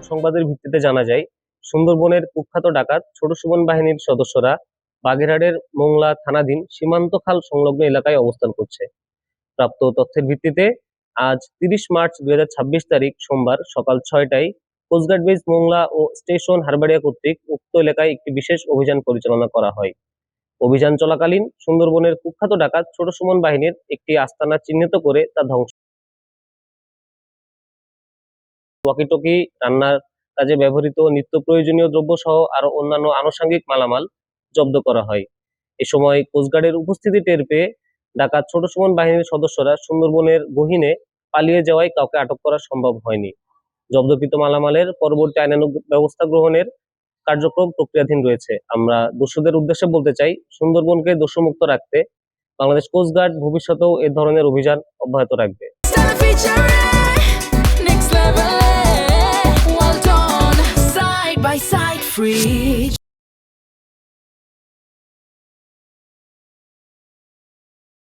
সংবাদের ভিত্তিতে জানা যায়, সুন্দরবনের কুখ্যাত ডাকাত ছোট সুমন বাহিনীর সদস্যরা বাগেরহাটের মোংলা থানাধীন সীমান্ত খাল সংলগ্ন এলাকায় অবস্থান করছে। প্রাপ্ত তথ্যের ভিত্তিতে আজ 30 মার্চ 2026 তারিখ সোমবার সকাল 6টায় কোস্টগার্ড বেস মোংলা ও স্টেশন হারবাড়িয়া কর্তৃক উক্ত এলাকায় একটি বিশেষ অভিযান পরিচালনা করা হয়। অভিযান চলাকালীন সুন্দরবনের কুখ্যাত ডাকাত ছোট সুমন বাহিনীর একটি আস্তানা চিহ্নিত করে তা ধ্বংস, ওয়াকিটকি, রান্নার কাজে ব্যবহৃত নিত্য প্রয়োজনীয় দ্রব্য সহ আরো অন্যান্য আনুষঙ্গিক মালামাল জব্দ করা হয়। এ সময় কোস্টগার্ডের উপস্থিতি টের পেয়ে ডাকাত ছোট সুমন বাহিনীর সদস্যরা সুন্দরবনের গহীনে পালিয়ে যাওয়ায় কাউকে আটক করা সম্ভব হয়নি। জব্দকৃত মালামালের পরবর্তী আইনানুগ ব্যবস্থা গ্রহণের কার্যক্রম প্রক্রিয়াধীন রয়েছে। আমরা দস্যুদের উদ্দেশ্যে বলতে চাই, সুন্দরবনকে দস্যুমুক্ত রাখতে বাংলাদেশ কোস্টগার্ড ভবিষ্যতেও এ ধরনের অভিযান অব্যাহত রাখবে। Well done, side by side, free.